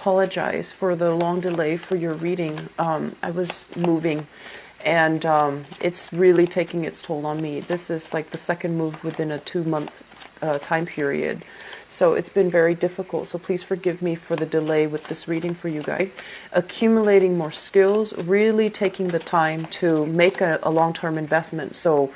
Apologize for the long delay for your reading. I was moving, and it's really taking its toll on me. This is like the second move within a 2-month time period. So it's been very difficult. So please forgive me for the delay with this reading for you guys. Accumulating more skills, really taking the time to make a long-term investment. So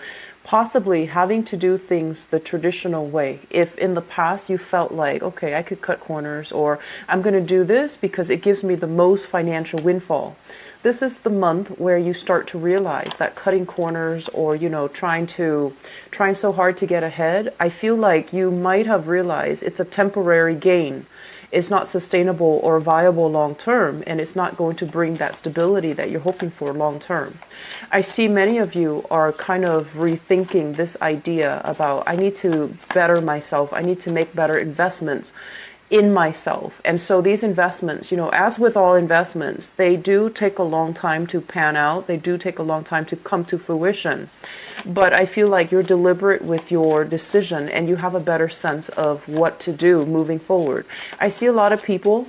possibly having to do things the traditional way. If in the past you felt like, okay, I could cut corners, or I'm going to do this because it gives me the most financial windfall. This is the month where you start to realize that cutting corners, or, you know, trying so hard to get ahead, I feel like you might have realized it's a temporary gain. It's not sustainable or viable long term, and it's not going to bring that stability that you're hoping for long term. I see many of you are kind of rethinking this idea about, I need to better myself, I need to make better investments in myself. And so these investments, you know, as with all investments, they do take a long time to pan out. They do take a long time to come to fruition. But I feel like you're deliberate with your decision, and you have a better sense of what to do moving forward. I see a lot of people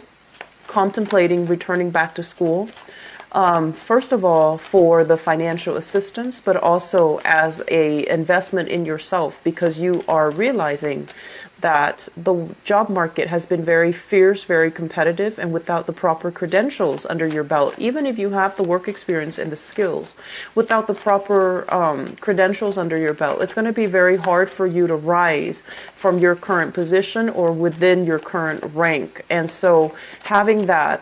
contemplating returning back to school. First of all, for the financial assistance, but also as a investment in yourself, because you are realizing that the job market has been very fierce, very competitive, and without the proper credentials under your belt, even if you have the work experience and the skills, without the proper credentials under your belt, it's going to be very hard for you to rise from your current position or within your current rank. And so having that,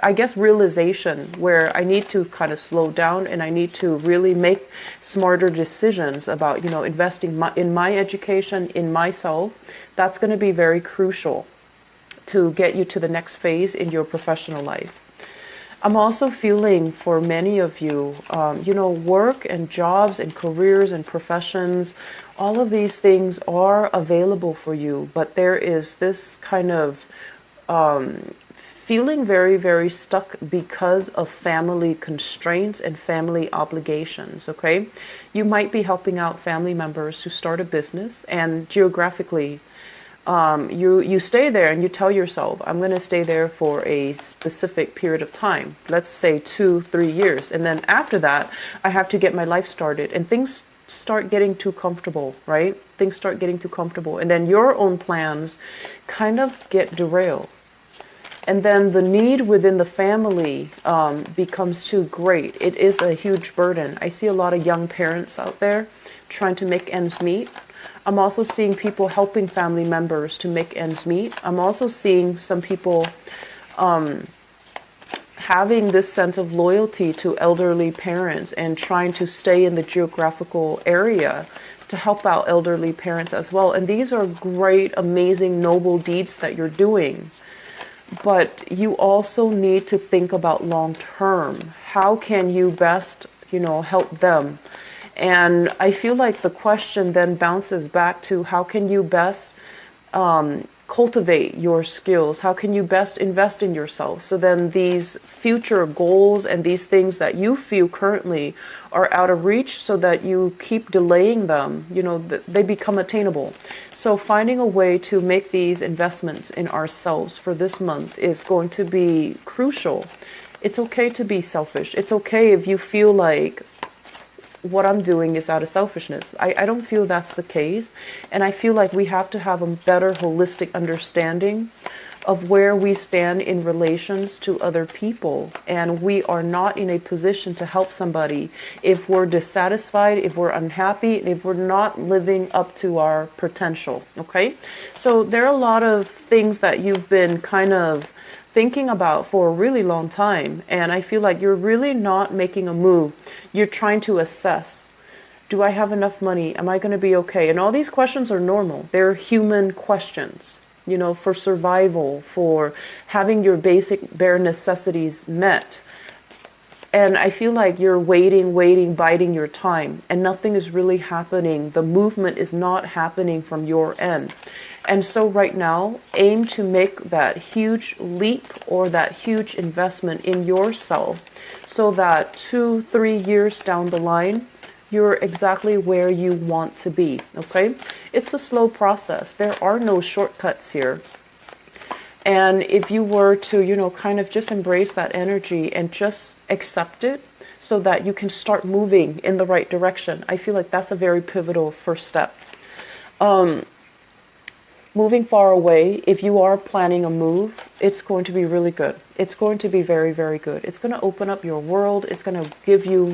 I guess, realization where I need to kind of slow down, and I need to really make smarter decisions about, you know, investing in my education, in myself, that's going to be very crucial to get you to the next phase in your professional life. I'm also feeling for many of you, you know, work and jobs and careers and professions, all of these things are available for you, but there is this kind of feeling very, very stuck because of family constraints and family obligations, okay? You might be helping out family members to start a business, and geographically, you stay there and you tell yourself, I'm going to stay there for a specific period of time, let's say 2-3 years, and then after that, I have to get my life started, and things start getting too comfortable, right? Things start getting too comfortable, and then your own plans kind of get derailed. And then the need within the family becomes too great. It is a huge burden. I see a lot of young parents out there trying to make ends meet. I'm also seeing people helping family members to make ends meet. I'm also seeing some people having this sense of loyalty to elderly parents and trying to stay in the geographical area to help out elderly parents as well. And these are great, amazing, noble deeds that you're doing. But you also need to think about long term. How can you best, you know, help them? And I feel like the question then bounces back to, how can you best cultivate your skills? How can you best invest in yourself? So then these future goals and these things that you feel currently are out of reach, so that you keep delaying them, you know, they become attainable. So finding a way to make these investments in ourselves for this month is going to be crucial. It's okay to be selfish. It's okay if you feel like what I'm doing is out of selfishness. I don't feel that's the case. And I feel like we have to have a better holistic understanding of where we stand in relations to other people. And we are not in a position to help somebody if we're dissatisfied, if we're unhappy, and if we're not living up to our potential, okay? So there are a lot of things that you've been kind of thinking about for a really long time, and I feel like you're really not making a move. You're trying to assess, do I have enough money? Am I going to be okay? And all these questions are normal. They're human questions, you know, for survival, for having your basic bare necessities met. And I feel like you're waiting, biding your time, and nothing is really happening. The movement is not happening from your end. And so right now, aim to make that huge leap or that huge investment in yourself, so that 2-3 years down the line, you're exactly where you want to be, okay? It's a slow process. There are no shortcuts here. And if you were to, kind of just embrace that energy and just accept it so that you can start moving in the right direction, I feel like that's a very pivotal first step. Moving far away, if you are planning a move, it's going to be really good. It's going to be very, very good. It's going to open up your world. It's going to give you,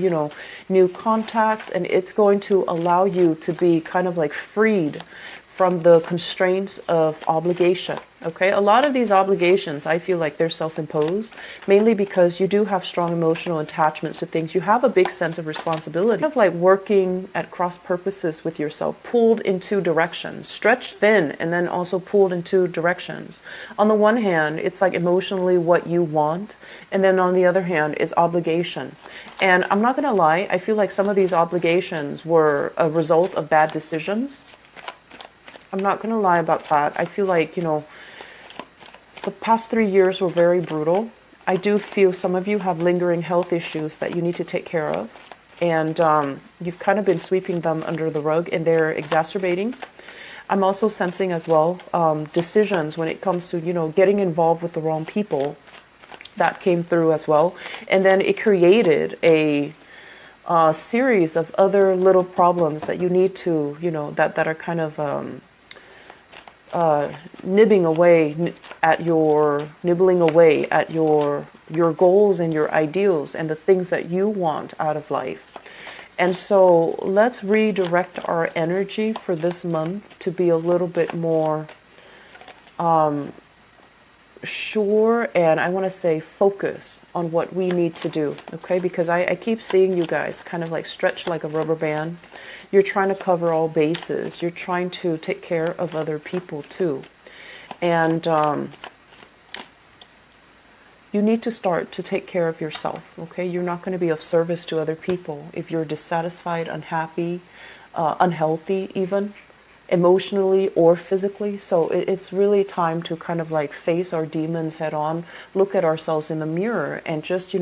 new contacts, and it's going to allow you to be kind of like freed from the constraints of obligation. Okay, a lot of these obligations, I feel like they're self-imposed, mainly because you do have strong emotional attachments to things. You have a big sense of responsibility, kind of like working at cross purposes with yourself, pulled in two directions, stretched thin, and then also pulled in two directions. On the one hand, it's like emotionally what you want, and then on the other hand, it's obligation. And I'm not gonna lie, I feel like some of these obligations were a result of bad decisions. I'm not going to lie about that. I feel like, the past 3 years were very brutal. I do feel some of you have lingering health issues that you need to take care of. And you've kind of been sweeping them under the rug, and they're exacerbating. I'm also sensing as well decisions when it comes to, getting involved with the wrong people. That came through as well. And then it created a series of other little problems that you need to, that are kind of nibbling away at your goals and your ideals and the things that you want out of life. And so let's redirect our energy for this month to be a little bit more sure, and I want to say focus on what we need to do, okay? Because I keep seeing you guys kind of like stretch like a rubber band. You're trying to cover all bases. You're trying to take care of other people too. And you need to start to take care of yourself, okay? You're not going to be of service to other people if you're dissatisfied, unhappy, unhealthy even, emotionally or physically. So it's really time to kind of like face our demons head on, look at ourselves in the mirror, and just,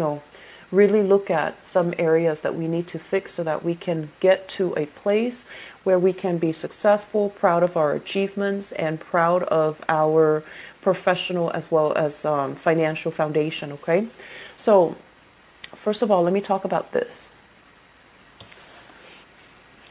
really look at some areas that we need to fix so that we can get to a place where we can be successful, proud of our achievements, and proud of our professional as well as financial foundation, okay? So first of all, let me talk about this.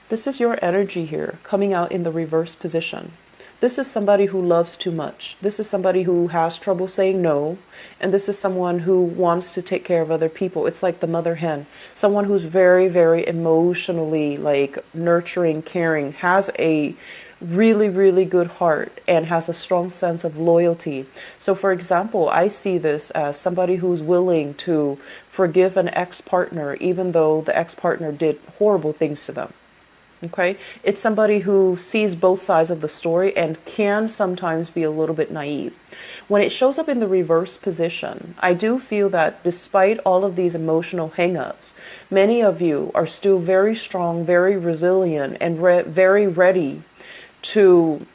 This is your energy here coming out in the reverse position. This is somebody who loves too much. This is somebody who has trouble saying no. And this is someone who wants to take care of other people. It's like the mother hen. Someone who's very, very emotionally like nurturing, caring, has a really, really good heart and has a strong sense of loyalty. So for example, I see this as somebody who's willing to forgive an ex-partner even though the ex-partner did horrible things to them. Okay, it's somebody who sees both sides of the story and can sometimes be a little bit naive. When it shows up in the reverse position, I do feel that despite all of these emotional hang-ups, many of you are still very strong, very resilient, and very ready to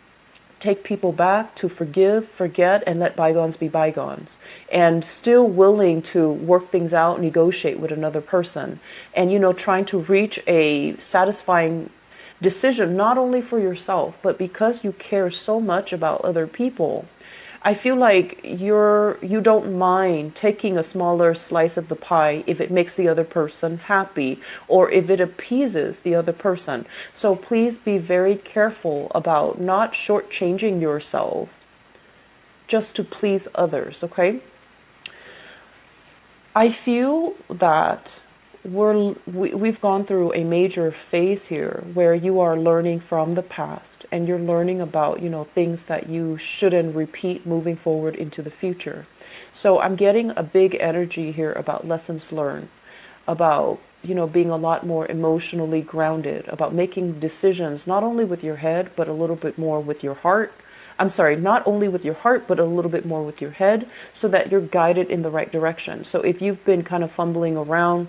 take people back, to forgive, forget, and let bygones be bygones, and still willing to work things out, negotiate with another person, and trying to reach a satisfying decision, not only for yourself, but because you care so much about other people. I feel like you don't mind taking a smaller slice of the pie if it makes the other person happy or if it appeases the other person. So please be very careful about not shortchanging yourself just to please others, okay? I feel that we've gone through a major phase here where you are learning from the past and you're learning about, things that you shouldn't repeat moving forward into the future. So I'm getting a big energy here about lessons learned, about, being a lot more emotionally grounded, about making decisions not only with your head, but a little bit more with your heart. I'm sorry, not only with your heart, but a little bit more with your head so that you're guided in the right direction. So if you've been kind of fumbling around,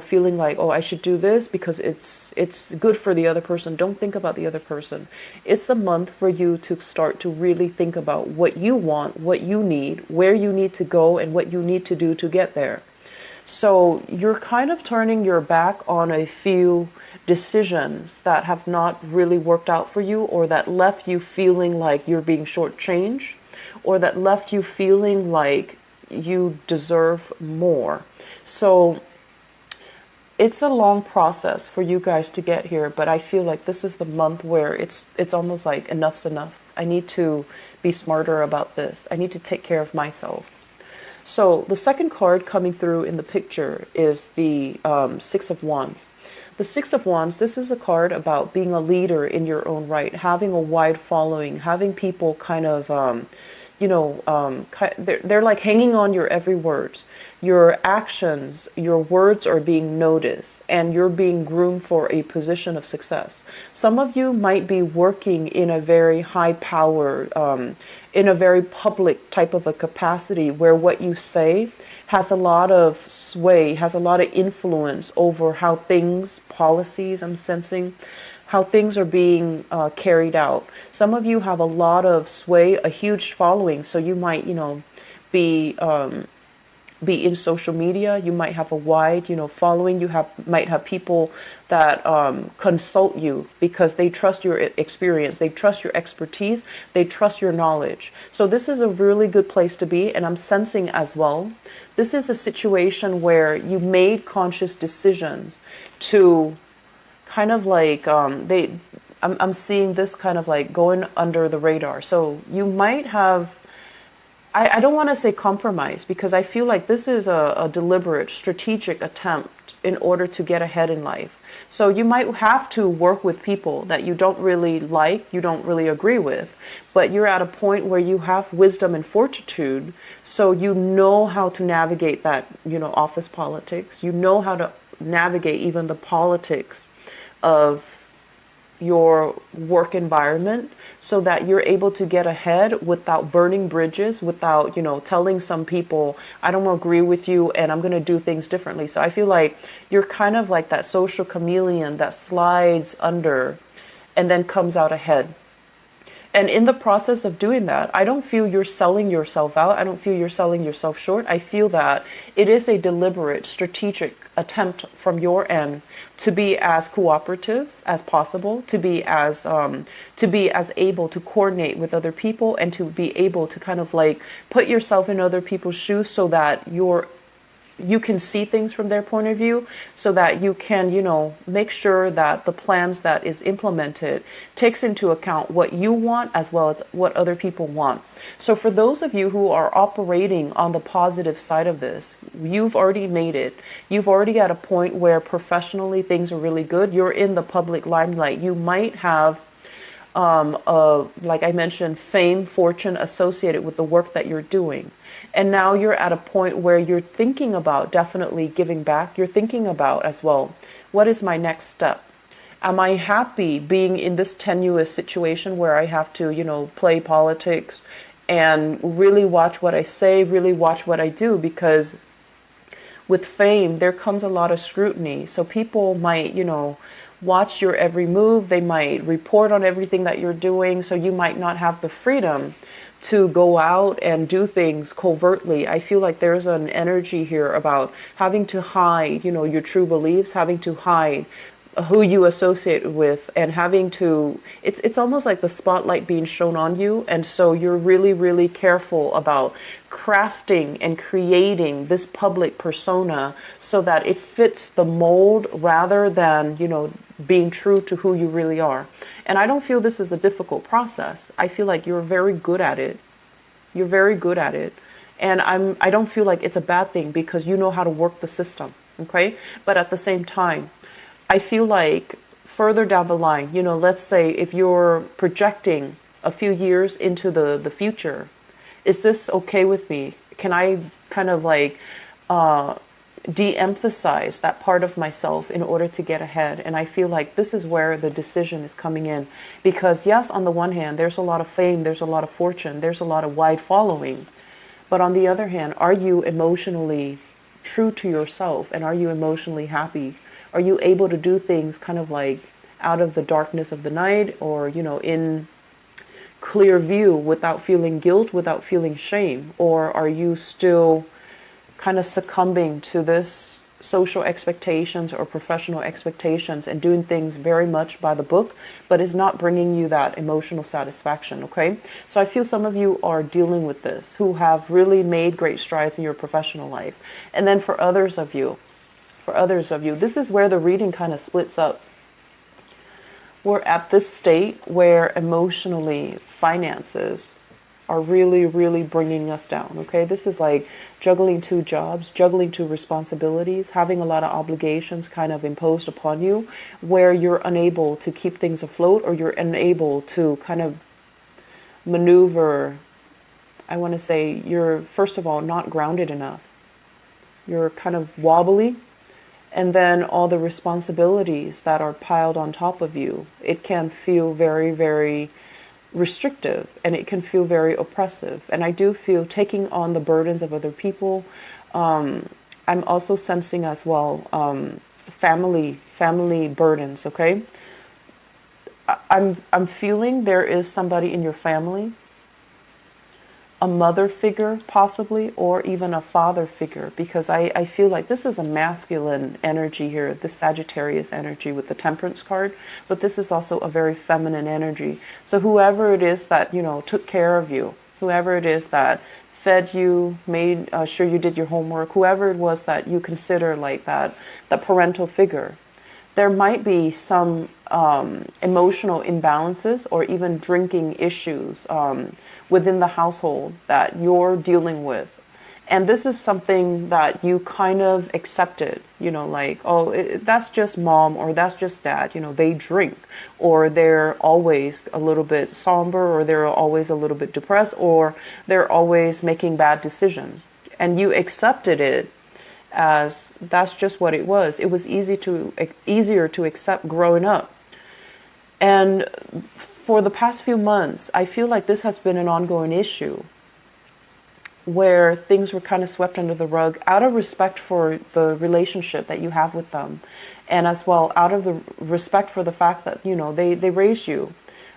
feeling like, oh, I should do this because it's good for the other person. Don't think about the other person. It's the month for you to start to really think about what you want, what you need, where you need to go, and what you need to do to get there. So you're kind of turning your back on a few decisions that have not really worked out for you or that left you feeling like you're being shortchanged. or that left you feeling like you deserve more. So it's a long process for you guys to get here, but I feel like this is the month where it's almost like enough's enough. I need to be smarter about this. I need to take care of myself. So the second card coming through in the picture is the Six of Wands. The Six of Wands, this is a card about being a leader in your own right, having a wide following, having people kind of they're like hanging on your every words. Your actions, your words are being noticed, and you're being groomed for a position of success. Some of you might be working in a very high power, in a very public type of a capacity where what you say has a lot of sway, has a lot of influence over how things, policies, I'm sensing, how things are being carried out. Some of you have a lot of sway, a huge following, so you might, be in social media. You might have a wide, following. You might have people that consult you because they trust your experience, they trust your expertise, they trust your knowledge. So this is a really good place to be, and I'm sensing as well, this is a situation where you made conscious decisions to kind of like I'm seeing this kind of like going under the radar. So you might have, I don't want to say compromise, because I feel like this is a deliberate, strategic attempt in order to get ahead in life. So you might have to work with people that you don't really like, you don't really agree with, but you're at a point where you have wisdom and fortitude, so you know how to navigate that, office politics. You know how to navigate even the politics of your work environment, so that you're able to get ahead without burning bridges, without, telling some people, I don't agree with you and I'm going to do things differently. So I feel like you're kind of like that social chameleon that slides under and then comes out ahead. And in the process of doing that, I don't feel you're selling yourself out. I don't feel you're selling yourself short. I feel that it is a deliberate, strategic attempt from your end to be as cooperative as possible, to be as able to coordinate with other people, and to be able to kind of like put yourself in other people's shoes, so that you can see things from their point of view, so that you can, make sure that the plans that is implemented takes into account what you want as well as what other people want. So for those of you who are operating on the positive side of this, you've already made it. You've already at a point where professionally things are really good. You're in the public limelight. You might have like I mentioned, fame, fortune associated with the work that you're doing. And now you're at a point where you're thinking about definitely giving back. You're thinking about as well, what is my next step? Am I happy being in this tenuous situation where I have to, play politics and really watch what I say, really watch what I do? Because with fame, there comes a lot of scrutiny. So people might, watch your every move. They might report on everything that you're doing. So you might not have the freedom to go out and do things covertly. I feel like there's an energy here about having to hide, your true beliefs, having to hide who you associate with, and having to, it's almost like the spotlight being shown on you. And so you're really, really careful about crafting and creating this public persona so that it fits the mold rather than, being true to who you really are. And I don't feel this is a difficult process. I feel like you're very good at it. You're very good at it. And I don't feel like it's a bad thing, because you know how to work the system. Okay. But at the same time, I feel like further down the line, let's say if you're projecting a few years into the future, is this okay with me? Can I kind of like de-emphasize that part of myself in order to get ahead? And I feel like this is where the decision is coming in, because yes, on the one hand, there's a lot of fame, there's a lot of fortune, there's a lot of wide following. But on the other hand, are you emotionally true to yourself, and are you emotionally happy? Are you able to do things kind of like out of the darkness of the night, or, in clear view, without feeling guilt, without feeling shame? Or are you still kind of succumbing to this social expectations or professional expectations and doing things very much by the book, but is not bringing you that emotional satisfaction, okay? So I feel some of you are dealing with this, who have really made great strides in your professional life. And then for others of you, this is where the reading kind of splits up. We're at this state where emotionally finances are really, really bringing us down, okay? This is like juggling 2 jobs, juggling 2 responsibilities, having a lot of obligations kind of imposed upon you, where you're unable to keep things afloat, or you're unable to kind of maneuver. I want to say you're, first of all, not grounded enough. You're kind of wobbly. And then all the responsibilities that are piled on top of you, it can feel very, very restrictive, and it can feel very oppressive. And I do feel taking on the burdens of other people. I'm also sensing as well family burdens, okay? I'm feeling there is somebody in your family, a mother figure possibly, or even a father figure, because I feel like this is a masculine energy here, the Sagittarius energy with the Temperance card, but this is also a very feminine energy. So whoever it is that, you know, took care of you, whoever it is that fed you, made sure you did your homework, whoever it was that you consider like that parental figure, there might be some emotional imbalances or even drinking issues within the household that you're dealing with. And this is something that you kind of accepted, you know, like, oh, that's just mom, or that's just dad, you know, they drink, or they're always a little bit somber, or they're always a little bit depressed, or they're always making bad decisions. And you accepted it as that's just what it was. It was easier to accept growing up. And for the past few months, I feel like this has been an ongoing issue, where things were kind of swept under the rug out of respect for the relationship that you have with them, and as well out of the respect for the fact that, you know, they raised you.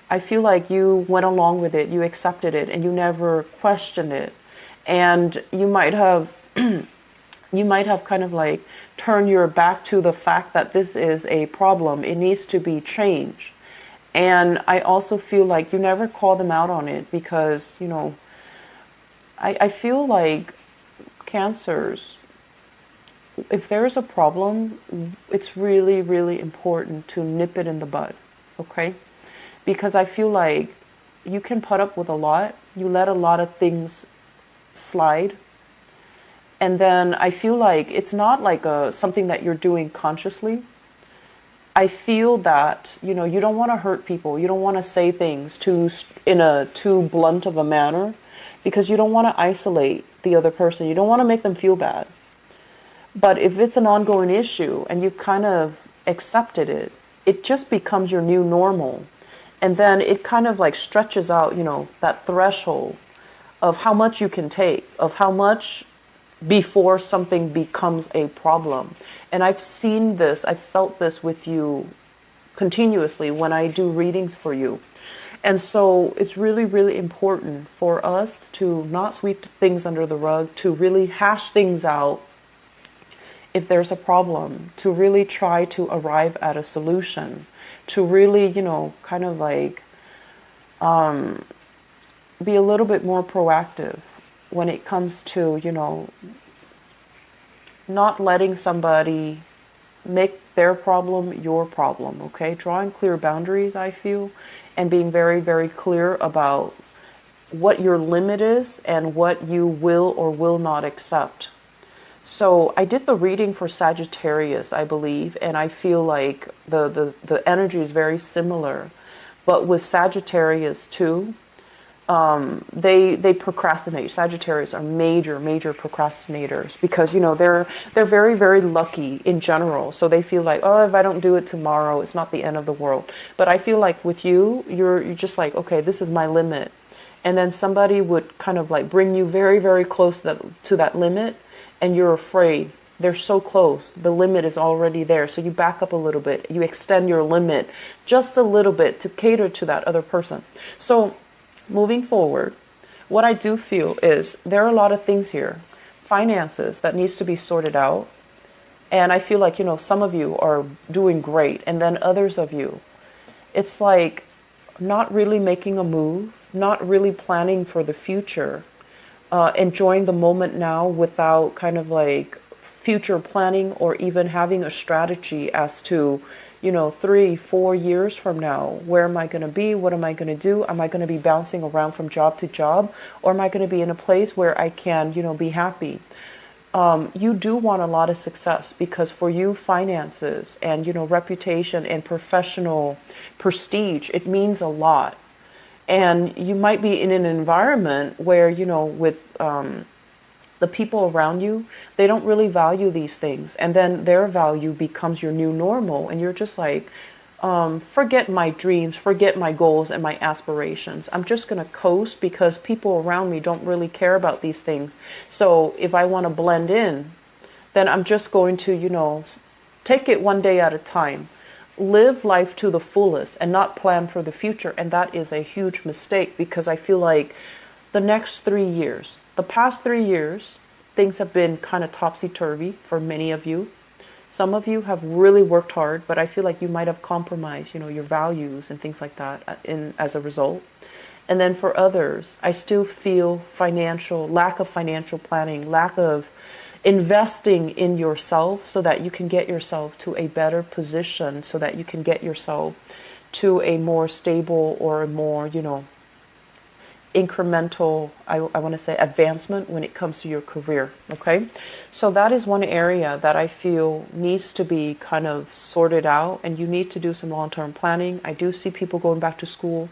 I feel like you went along with it, you accepted it, and you never questioned it. And you might have kind of like turned your back to the fact that this is a problem, it needs to be changed. And I also feel like you never call them out on it, because, you know, I feel like Cancers, if there's a problem, it's really, really important to nip it in the bud, okay? Because I feel like you can put up with a lot, you let a lot of things slide, and then I feel like it's not like something that you're doing consciously. I feel that, you know, you don't want to hurt people, you don't want to say things in a too blunt of a manner, because you don't want to isolate the other person. You don't want to make them feel bad. But if it's an ongoing issue and you kind of accepted it, it just becomes your new normal. And then it kind of like stretches out, you know, that threshold of how much you can take, of how much before something becomes a problem. And I've seen this, I've felt this with you continuously when I do readings for you. And so it's really, really important for us to not sweep things under the rug, to really hash things out if there's a problem, to really try to arrive at a solution, to really, you know, kind of like be a little bit more proactive when it comes to, you know, not letting somebody make their problem your problem, okay? Drawing clear boundaries, I feel, and being very, very clear about what your limit is and what you will or will not accept. So I did the reading for Sagittarius, I believe, and I feel like the energy is very similar. But with Sagittarius too, they procrastinate. Sagittarius are major procrastinators, because, you know, they're very, very lucky in general. So they feel like, oh, if I don't do it tomorrow, it's not the end of the world. But I feel like with you, you're just like, okay, this is my limit. And then somebody would kind of like bring you very, very close to that limit, and you're afraid. They're so close. The limit is already there. So you back up a little bit. You extend your limit just a little bit to cater to that other person. So moving forward, what I do feel is there are a lot of things here. Finances that needs to be sorted out. And I feel like, some of you are doing great. And then others of you, it's like not really making a move, not really planning for the future, enjoying the moment now without kind of like future planning or even having a strategy as to, 3, 4 years from now, where am I going to be? What am I going to do? Am I going to be bouncing around from job to job? Or am I going to be in a place where I can, be happy? You do want a lot of success, because for you, finances and, reputation and professional prestige, it means a lot. And you might be in an environment where, with the people around you, they don't really value these things. And then their value becomes your new normal. And you're just like, forget my dreams, forget my goals and my aspirations. I'm just going to coast because people around me don't really care about these things. So if I want to blend in, then I'm just going to, take it one day at a time. Live life to the fullest and not plan for the future. And that is a huge mistake, because I feel like the next 3 years, the past 3 years, things have been kind of topsy-turvy for many of you. Some of you have really worked hard, but I feel like you might have compromised, your values and things like that as a result. And then for others, I still feel lack of financial planning, lack of investing in yourself so that you can get yourself to a better position, so that you can get yourself to a more stable or a more, incremental, I want to say, advancement when it comes to your career. Okay, so that is one area that I feel needs to be kind of sorted out, and you need to do some long-term planning. I do see people going back to school,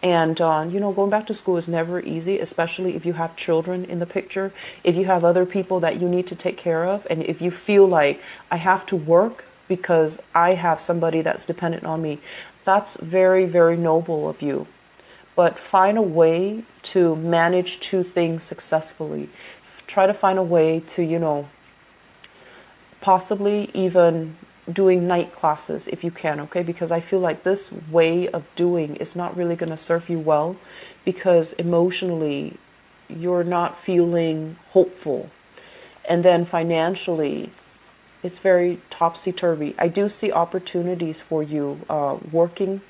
and going back to school is never easy, especially if you have children in the picture, if you have other people that you need to take care of, and if you feel like I have to work because I have somebody that's dependent on me. That's very, very noble of you. But find a way to manage two things successfully. Try to find a way to, possibly even doing night classes if you can, okay? Because I feel like this way of doing is not really going to serve you well, because emotionally you're not feeling hopeful. And then financially, it's very topsy-turvy. I do see opportunities for you working.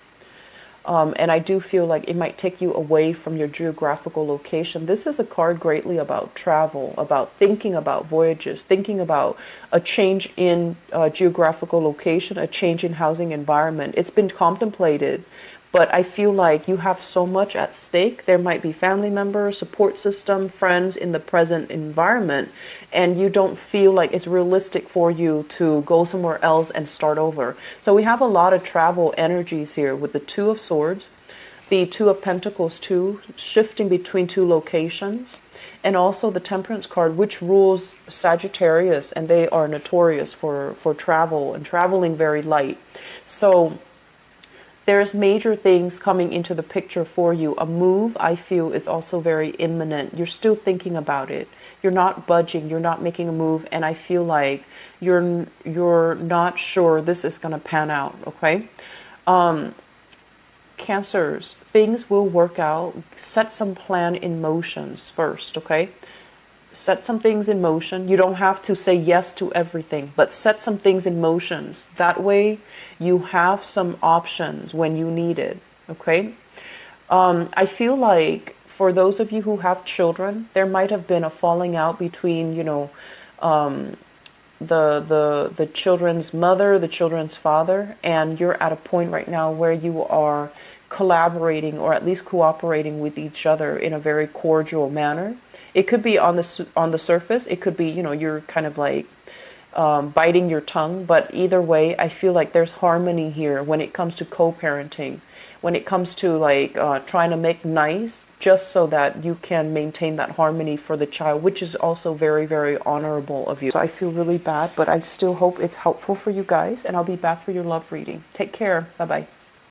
And I do feel like it might take you away from your geographical location. This is a card greatly about travel, about thinking about voyages, thinking about a change in geographical location, a change in housing environment. It's been contemplated, but I feel like you have so much at stake. There might be family members, support system, friends in the present environment, and you don't feel like it's realistic for you to go somewhere else and start over. So we have a lot of travel energies here with the Two of Swords, the Two of Pentacles too, shifting between two locations, and also the Temperance card, which rules Sagittarius, and they are notorious for travel and traveling very light. So there's major things coming into the picture for you. A move, I feel, is also very imminent. You're still thinking about it. You're not budging. You're not making a move. And I feel like you're not sure this is going to pan out, okay? Cancers, things will work out. Set some plan in motions first, okay? Set some things in motion. You don't have to say yes to everything, but set some things in motions. That way you have some options when you need it, okay? I feel like for those of you who have children, there might have been a falling out between, the children's mother, the children's father, and you're at a point right now where you are collaborating, or at least cooperating with each other in a very cordial manner. It could be on the surface. It could be, you're kind of like biting your tongue. But either way, I feel like there's harmony here when it comes to co-parenting, when it comes to like trying to make nice, just so that you can maintain that harmony for the child, which is also very, very honorable of you. So I feel really bad, but I still hope it's helpful for you guys, and I'll be back for your love reading. Take care. Bye-bye.